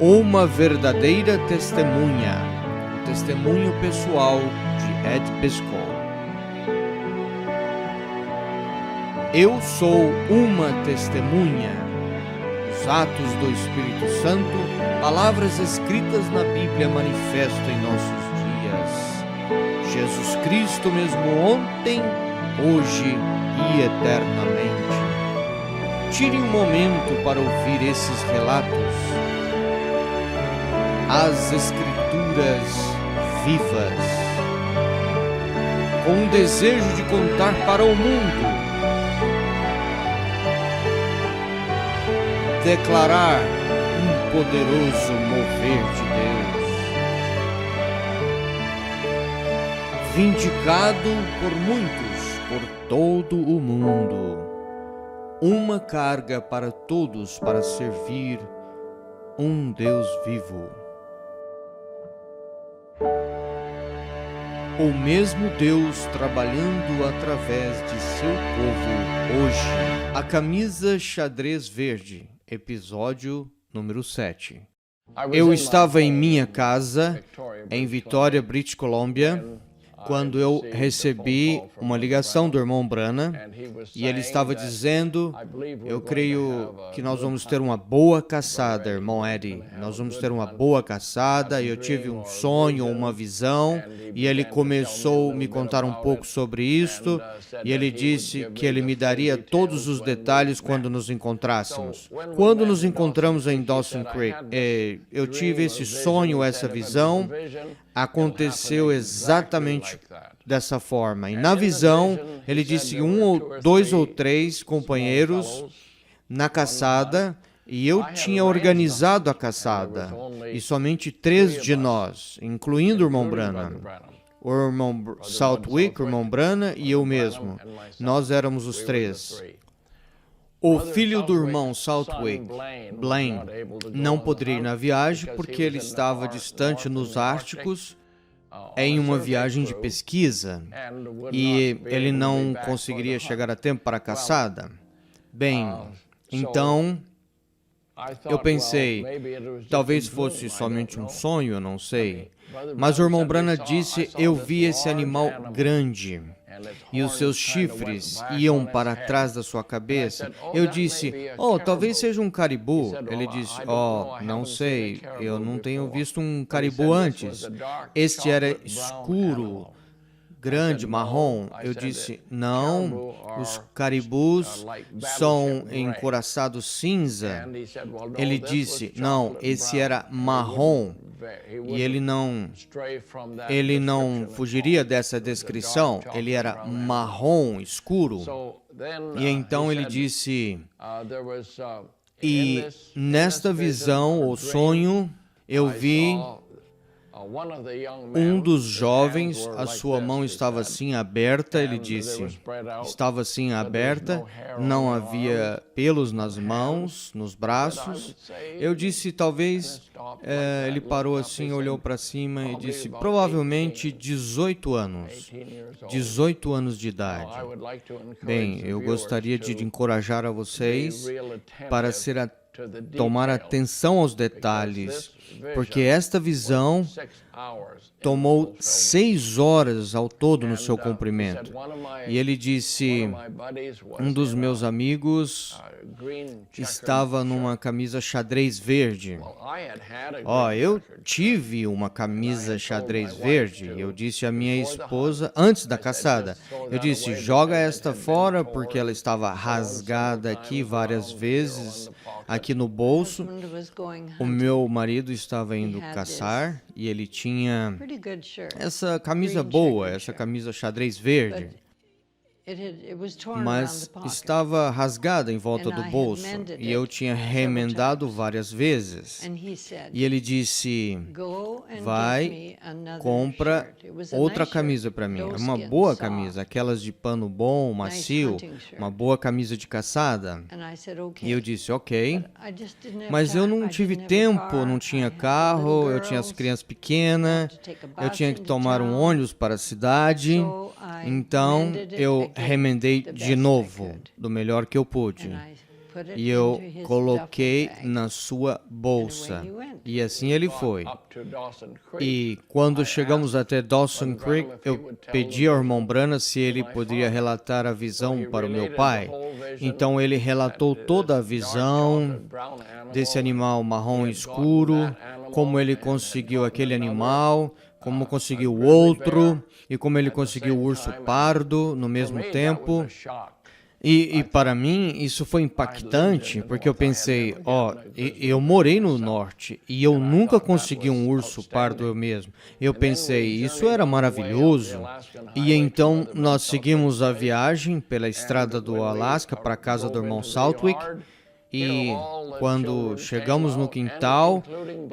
Uma verdadeira testemunha, o testemunho pessoal de Ed Biscoe. Eu sou uma testemunha. Os atos do Espírito Santo, palavras escritas na Bíblia manifestam em nossos dias. Jesus Cristo mesmo ontem, hoje e eternamente. Tire um momento para ouvir esses relatos. As Escrituras vivas, com um desejo de contar para o mundo, declarar um poderoso mover de Deus, vindicado por muitos, por todo o mundo, uma carga para todos para servir um Deus vivo. O mesmo Deus trabalhando através de seu povo hoje. A camisa xadrez verde, episódio número 7. Eu estava em minha casa, em Vitória, British Columbia, quando eu recebi uma ligação do irmão Branham, e ele estava dizendo: eu creio que nós vamos ter uma boa caçada, irmão Eddie, nós vamos ter uma boa caçada. Eu tive um sonho, uma visão, e ele começou a me contar um pouco sobre isto, e ele disse que ele me daria todos os detalhes quando nos encontrássemos. Quando nos encontramos em Dawson Creek, eu tive esse sonho, essa visão. Aconteceu exatamente dessa forma. E na visão, ele disse dois ou três companheiros na caçada, e eu tinha organizado a caçada. E somente 3 de nós, incluindo o irmão Branham, o irmão Southwick, o irmão Branham e eu mesmo. Nós éramos os 3. O filho do irmão Southwick, Blaine, não poderia ir na viagem porque ele estava distante nos Árticos em uma viagem de pesquisa e ele não conseguiria chegar a tempo para a caçada. Bem, então eu pensei, talvez fosse somente um sonho, eu não sei. Mas o irmão Branham disse: eu vi esse animal grande e os seus chifres iam para trás da sua cabeça. Eu disse: talvez seja um caribu. Ele disse: não sei, eu não tenho visto um caribu antes. Este era escuro, grande, marrom. Eu disse: não, os caribus são encoraçados cinza. Ele disse: não, esse era marrom. E ele não fugiria dessa descrição. Ele era marrom, escuro. E então ele disse: e nesta visão ou sonho, eu vi um dos jovens, a sua mão estava assim aberta, ele disse, estava assim aberta, não havia pelos nas mãos, nos braços. Eu disse, talvez, ele parou assim, olhou para cima e disse, provavelmente 18 anos, 18 anos de idade. Bem, eu gostaria de encorajar a vocês para tomar atenção aos detalhes, porque esta visão tomou 6 horas ao todo no seu comprimento. E ele disse, um dos meus amigos estava numa camisa xadrez verde. Eu tive uma camisa xadrez verde. Eu disse à minha esposa, antes da caçada, eu disse, joga esta fora, porque ela estava rasgada aqui várias vezes, aqui no bolso. O meu marido estava indo caçar e ele tinha essa camisa boa, essa camisa xadrez verde, mas estava rasgada em volta do bolso e eu tinha remendado várias vezes. E ele disse, vai, compra outra camisa para mim, uma boa camisa, aquelas de pano bom, macio, uma boa camisa de caçada. E eu disse, ok, mas eu não tive tempo, não tinha carro, eu tinha as crianças pequenas, eu tinha que tomar um ônibus para a cidade. Então, eu remendei de novo, do melhor que eu pude. e eu coloquei na sua bolsa. E assim ele foi. E quando chegamos até Dawson Creek, eu pedi ao irmão Branham se ele poderia relatar a visão para o meu pai. Então ele relatou toda a visão desse animal marrom escuro, como ele conseguiu aquele animal, como conseguiu o outro, e como ele conseguiu o urso pardo no mesmo tempo. E para mim isso foi impactante, porque eu pensei, eu morei no norte e eu nunca consegui um urso pardo eu mesmo. Eu pensei, isso era maravilhoso. E então nós seguimos a viagem pela estrada do Alasca para a casa do irmão Southwick. E quando chegamos no quintal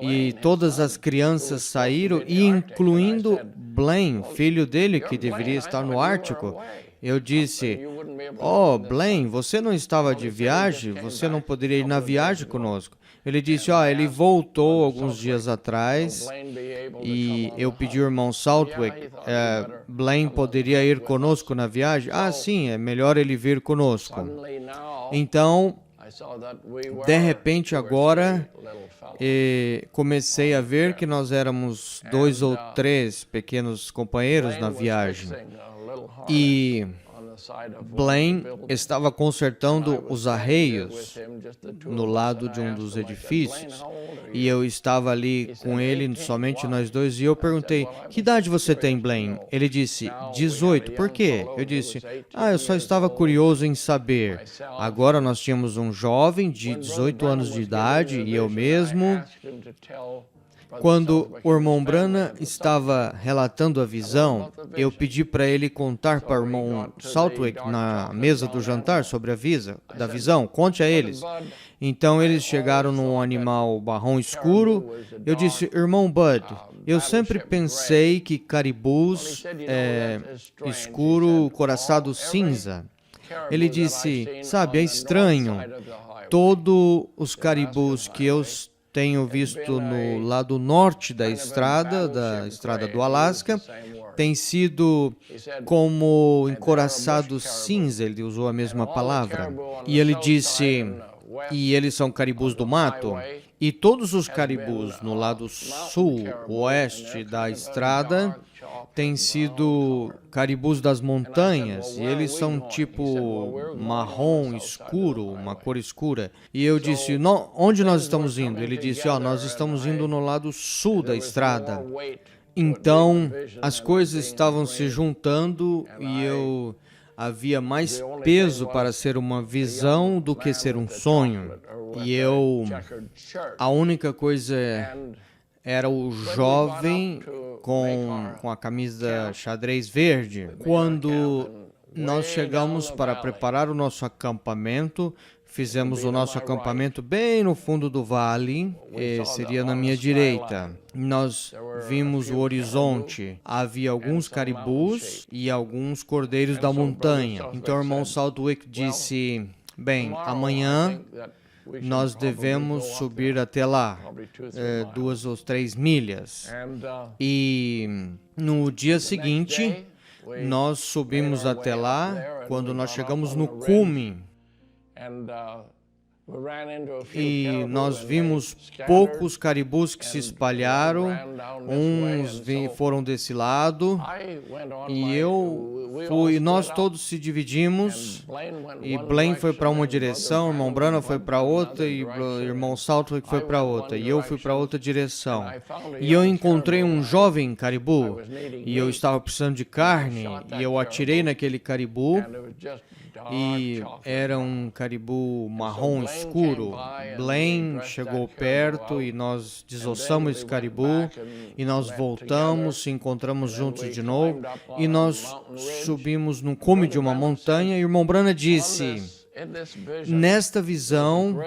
e todas as crianças saíram, e incluindo Blaine, filho dele que deveria estar no Ártico, eu disse, Blaine, você não estava de viagem? Você não poderia ir na viagem conosco? Ele disse, ele voltou alguns dias atrás e eu pedi ao irmão Southwick, Blaine poderia ir conosco na viagem? Sim, é melhor ele vir conosco. Então, de repente agora, comecei a ver que nós éramos 2 ou 3 pequenos companheiros na viagem. E Blaine estava consertando os arreios no lado de um dos edifícios. E eu estava ali com ele, somente nós dois, e eu perguntei, que idade você tem, Blaine? Ele disse, 18. Por quê? Eu disse, eu só estava curioso em saber. Agora nós tínhamos um jovem de 18 anos de idade, e eu mesmo. Quando o irmão Branham estava relatando a visão, eu pedi para ele contar para o irmão Southwick na mesa do jantar sobre a visão. Conte a eles. Então eles chegaram num animal marrom escuro. Eu disse, irmão Bud, eu sempre pensei que caribus é escuro, coraçado cinza. Ele disse, sabe, é estranho. Todos os caribus que eu tenho visto no lado norte da estrada do Alasca, tem sido como encoraçado cinza, ele usou a mesma palavra. E ele disse, e eles são caribus do mato, e todos os caribus no lado sul, oeste da estrada, têm sido caribus das montanhas, e eles são tipo marrom escuro, uma cor escura. E eu disse, onde nós estamos indo? Ele disse, nós estamos indo no lado sul da estrada. Então, as coisas estavam se juntando e havia mais peso para ser uma visão do que ser um sonho. E a única coisa era o jovem com a camisa xadrez verde. Quando nós chegamos para preparar o nosso acampamento, fizemos o nosso acampamento bem no fundo do vale, seria na minha direita. Nós vimos o horizonte, havia alguns caribus e alguns cordeiros da montanha. Então o irmão Southwick disse, bem, amanhã nós devemos subir até lá, 2 ou 3 milhas. E no dia seguinte, nós subimos até lá, quando nós chegamos no cume. E nós vimos poucos caribus que se espalharam, uns foram desse lado, e nós todos se dividimos, e Blaine foi para uma direção, o irmão Branham foi para outra, e o irmão Southwick foi para outra, e eu fui para outra direção. E eu encontrei um jovem caribu, e eu estava precisando de carne, e eu atirei naquele caribu, e era um caribu marrom escuro. Blaine chegou perto e nós desossamos esse caribu e nós voltamos, se encontramos juntos de novo e nós subimos no cume de uma montanha e o irmão Branham disse, nesta visão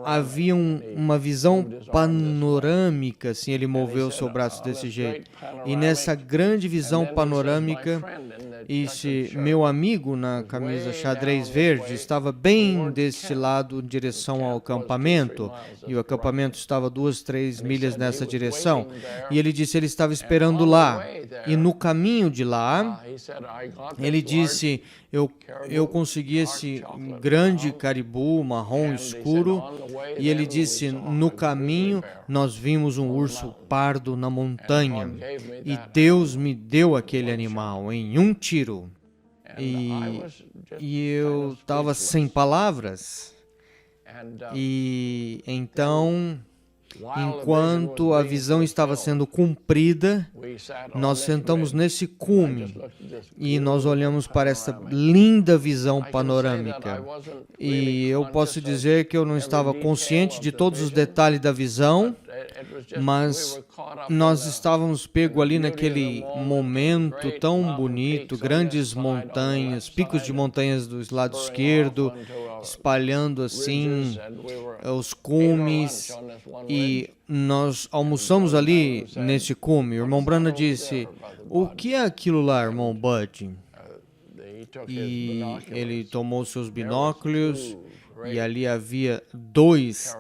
havia uma visão panorâmica, assim, ele moveu o seu braço desse jeito, e nessa grande visão panorâmica meu amigo na camisa xadrez verde estava bem desse lado em direção ao acampamento, e o acampamento estava 2, 3 milhas nessa direção, e ele disse que ele estava esperando lá, e no caminho de lá, ele disse, eu consegui esse grande caribu marrom escuro, e ele disse, no caminho nós vimos um urso pardo na montanha, e Deus me deu aquele animal em um tiro. E eu estava sem palavras. E então, enquanto a visão estava sendo cumprida, nós sentamos nesse cume e nós olhamos para essa linda visão panorâmica. E eu posso dizer que eu não estava consciente de todos os detalhes da visão, mas nós estávamos pegos ali naquele momento tão bonito, grandes montanhas, picos de montanhas do lado esquerdo, espalhando assim os cumes, e nós almoçamos ali nesse cume. O irmão Branham disse, o que é aquilo lá, irmão Bud? E ele tomou seus binóculos, e ali havia 2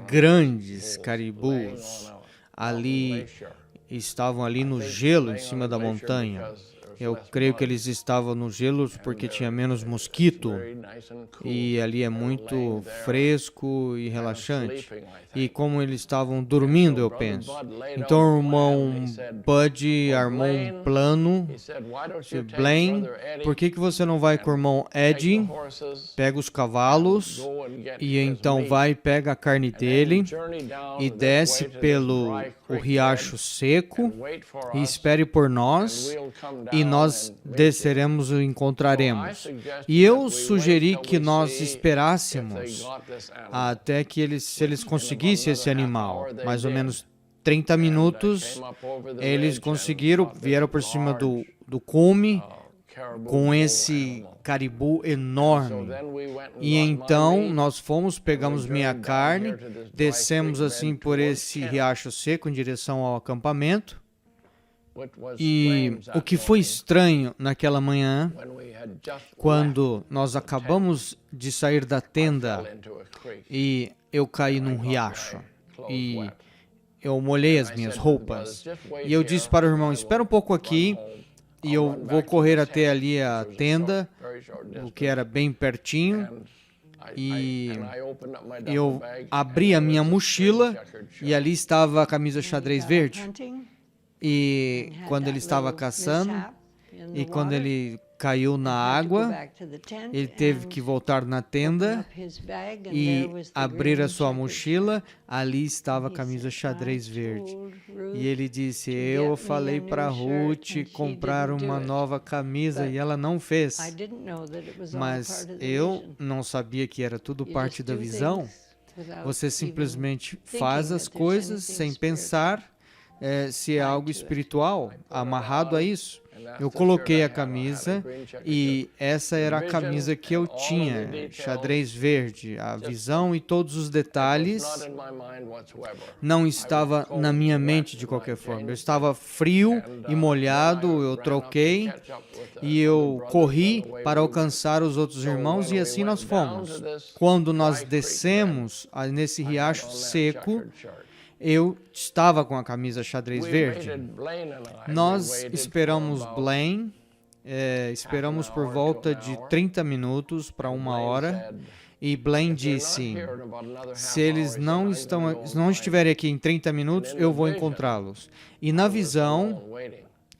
grandes caribus. Ali estavam ali no gelo em cima da montanha. Eu creio que eles estavam no gelo porque tinha menos mosquito, e ali é muito fresco e relaxante. E como eles estavam dormindo, eu penso. Então o irmão Bud armou um plano. Disse, Blaine, por que você não vai com o irmão Eddie, pega os cavalos, e então vai e pega a carne dele, e desce pelo o riacho seco, e espere por nós, e nós desceremos e encontraremos. E eu sugeri que nós esperássemos até que se eles conseguissem esse animal, mais ou menos 30 minutos, eles conseguiram, vieram por cima do cume, com esse caribu enorme. E então nós fomos, pegamos minha carne, descemos assim por esse riacho seco em direção ao acampamento. E o que foi estranho naquela manhã, quando nós acabamos de sair da tenda e eu caí num riacho e eu molhei as minhas roupas, e eu disse para o irmão, espera um pouco aqui e eu vou correr até ali a tenda, o que era bem pertinho, e eu abri a minha mochila e ali estava a camisa xadrez verde. E quando ele estava caçando, e quando ele caiu na água, ele teve que voltar na tenda e abrir a sua mochila. Ali estava a camisa xadrez verde. E ele disse, eu falei para Ruth comprar uma nova camisa e ela não fez. Mas eu não sabia que era tudo parte da visão. Você simplesmente faz as coisas sem pensar se é algo espiritual, amarrado a isso. Eu coloquei a camisa, e essa era a camisa que eu tinha, xadrez verde. A visão e todos os detalhes não estava na minha mente de qualquer forma. Eu estava frio e molhado, eu troquei, e eu corri para alcançar os outros irmãos, e assim nós fomos. Quando nós descemos nesse riacho seco, eu estava com a camisa xadrez verde. Nós esperamos Blaine, esperamos por volta de 30 minutos para 1 hora, e Blaine disse, se eles não estiverem aqui em 30 minutos, eu vou encontrá-los. E na visão,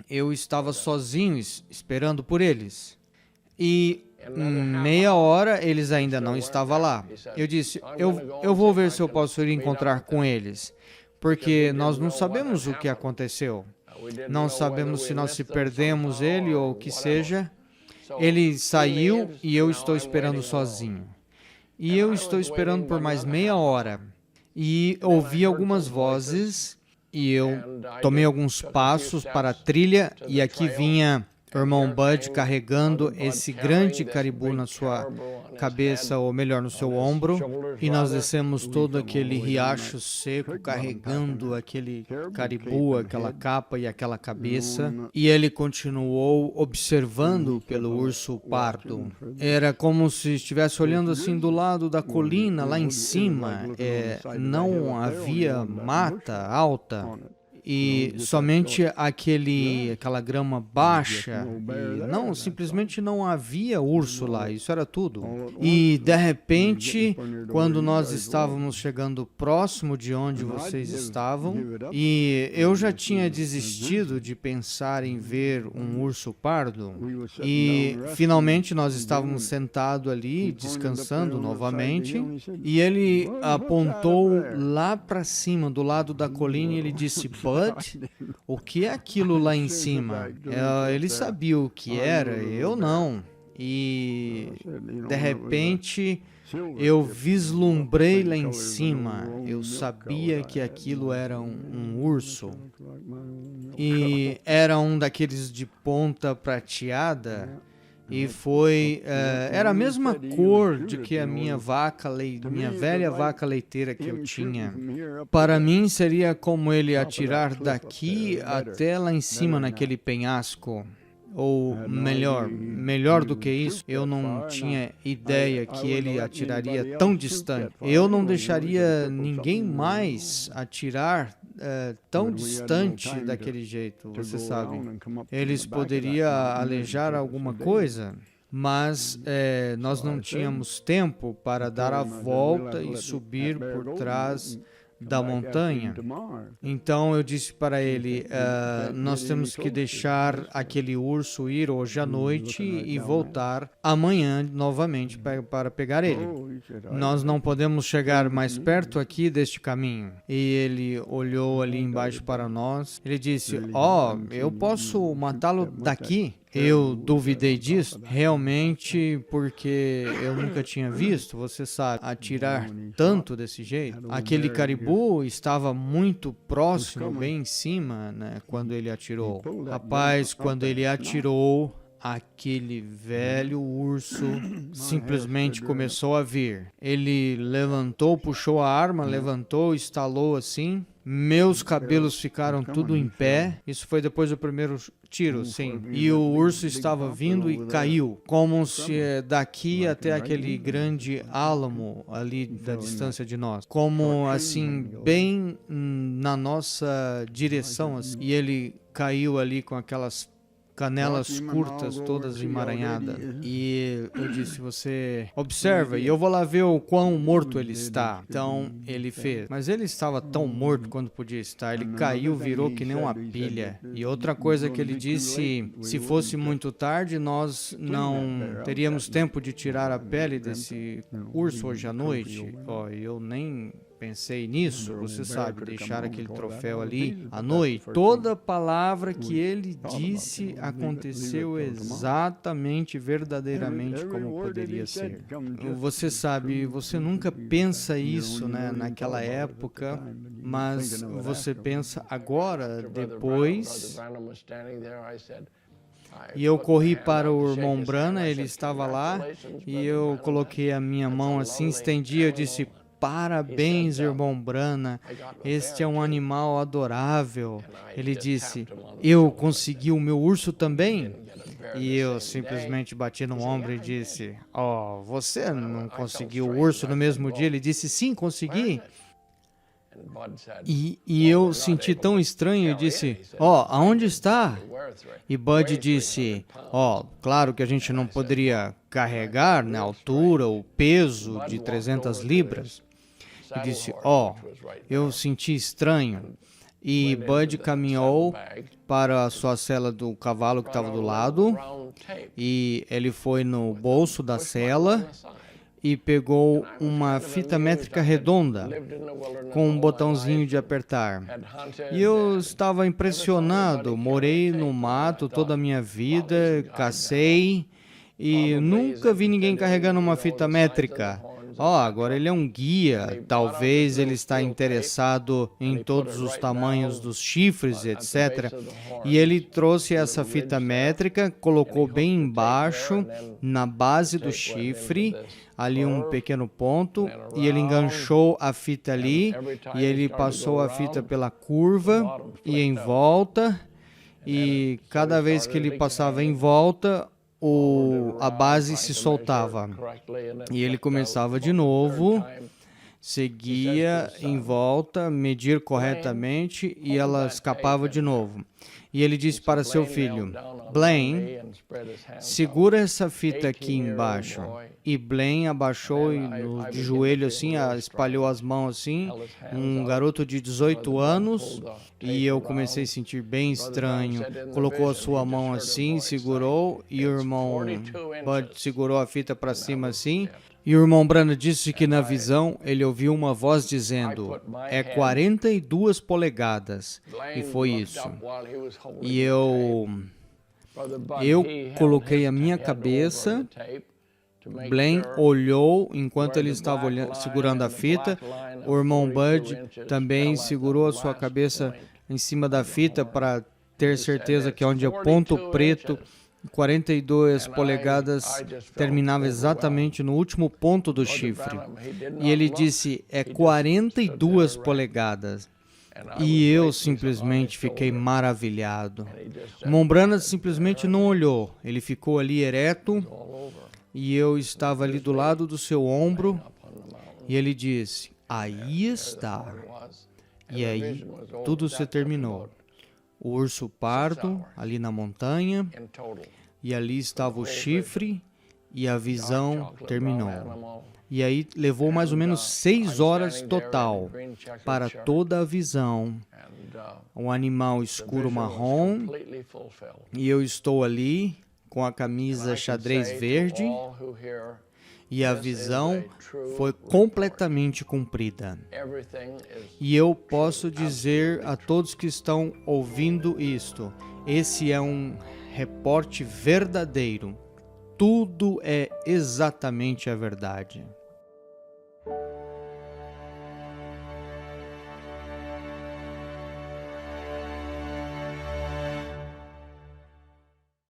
eu estava sozinho esperando por eles. E meia hora eles ainda não estavam lá. Eu disse, eu vou ver se eu posso ir encontrar com eles, porque nós não sabemos o que aconteceu. Não sabemos se nós se perdemos ele ou o que seja. Ele saiu e eu estou esperando sozinho. E eu estou esperando por mais meia hora. E ouvi algumas vozes, e eu tomei alguns passos para a trilha, e aqui vinha o irmão Bud carregando esse grande caribu na sua cabeça, ou melhor, no seu ombro, e nós descemos todo aquele riacho seco, carregando aquele caribu, aquela capa e aquela cabeça, e ele continuou observando pelo urso pardo. Era como se estivesse olhando assim do lado da colina, lá em cima. Não havia mata alta, e somente aquela grama baixa, e não, simplesmente não havia urso lá, isso era tudo. E de repente, quando nós estávamos chegando próximo de onde vocês estavam, e eu já tinha desistido de pensar em ver um urso pardo, e finalmente nós estávamos sentados ali, descansando novamente, e ele apontou lá para cima, do lado da colina, e ele disse: Bud, o que é aquilo lá em cima? Ele sabia o que era, eu não. E de repente eu vislumbrei lá em cima, eu sabia que aquilo era um urso. E era um daqueles de ponta prateada. E era a mesma cor de que a minha velha vaca leiteira que eu tinha. Para mim seria como ele atirar daqui até lá em cima naquele penhasco. Ou melhor do que isso, eu não tinha ideia que ele atiraria tão distante. Eu não deixaria ninguém mais atirar tão distante daquele jeito, você sabe. Eles poderiam alejar alguma coisa, mas nós não tínhamos tempo para dar a volta e subir por trás da montanha. Então eu disse para ele, nós temos que deixar aquele urso ir hoje à noite e voltar amanhã novamente para pegar ele. Nós não podemos chegar mais perto aqui deste caminho. E ele olhou ali embaixo para nós. Ele disse: eu posso matá-lo daqui? Eu duvidei disso, realmente, porque eu nunca tinha visto, você sabe, atirar tanto desse jeito. Aquele caribu estava muito próximo, bem em cima, né, quando ele atirou. Rapaz, quando ele atirou, aquele velho urso simplesmente começou a vir. Ele levantou, puxou a arma, levantou, estalou assim. Meus cabelos ficaram tudo em pé. Isso foi depois do primeiro tiro, sim. E o urso estava vindo e caiu, como se daqui até aquele grande álamo ali da distância de nós. Como assim, bem na nossa direção. Assim. E ele caiu ali com aquelas canelas curtas, todas emaranhadas. E eu disse: você observa, e eu vou lá ver o quão morto ele está. Então ele fez. Mas ele estava tão morto quanto podia estar. Ele caiu, virou que nem uma pilha. E outra coisa que ele disse: se fosse muito tarde, nós não teríamos tempo de tirar a pele desse urso hoje à noite. Eu nem pensei nisso, você sabe, deixar aquele troféu ali à noite. Toda palavra que ele disse aconteceu exatamente, verdadeiramente como poderia ser. Você sabe, você nunca pensa isso, né, naquela época, mas você pensa agora, depois. E eu corri para o irmão Brana, ele estava lá, e eu coloquei a minha mão assim, estendi, eu disse: parabéns, irmão Brana, este é um animal adorável. Ele disse: eu consegui o meu urso também? E eu simplesmente bati no ombro e disse: você não conseguiu o urso no mesmo dia? Ele disse: sim, consegui. E eu senti tão estranho e disse: aonde está? E Bud disse: claro que a gente não poderia carregar na altura o peso de 300 libras. E disse: eu senti estranho. E Bud caminhou para a sua sela do cavalo que estava do lado, e ele foi no bolso da sela e pegou uma fita métrica redonda com um botãozinho de apertar. E eu estava impressionado. Morei no mato toda a minha vida, cacei, e nunca vi ninguém carregando uma fita métrica. agora ele é um guia, talvez ele está interessado em todos os tamanhos dos chifres, etc. E ele trouxe essa fita métrica, colocou bem embaixo, na base do chifre, ali um pequeno ponto, e ele enganchou a fita ali, e ele passou a fita pela curva e em volta, e cada vez que ele passava em volta, a base se soltava. E ele começava de novo, seguia em volta, medir corretamente, e ela escapava de novo. E ele disse para seu filho, Blaine, segura essa fita aqui embaixo. E Blaine abaixou de joelho assim, espalhou as mãos assim, um garoto de 18 anos, e eu comecei a sentir bem estranho. Colocou a sua mão assim, segurou, e o irmão Bud segurou a fita para cima assim. E o irmão Branham disse que na visão ele ouviu uma voz dizendo, é 42 polegadas. E foi isso. E eu coloquei a minha cabeça, Blaine olhou enquanto ele estava segurando a fita. O irmão Bud também segurou a sua cabeça em cima da fita para ter certeza que onde é o ponto preto, 42 polegadas, terminava exatamente no último ponto do chifre. E ele disse, é 42 polegadas. E eu simplesmente fiquei maravilhado. Branham simplesmente não olhou. Ele ficou ali ereto, e eu estava ali do lado do seu ombro, e ele disse, aí está. E aí tudo se terminou. O urso pardo ali na montanha, e ali estava o chifre, e a visão terminou. E aí levou mais ou menos 6 horas total para toda a visão. Um animal escuro marrom, e eu estou ali com a camisa xadrez verde, e a visão foi completamente cumprida. E eu posso dizer a todos que estão ouvindo isto, esse é um reporte verdadeiro. Tudo é exatamente a verdade.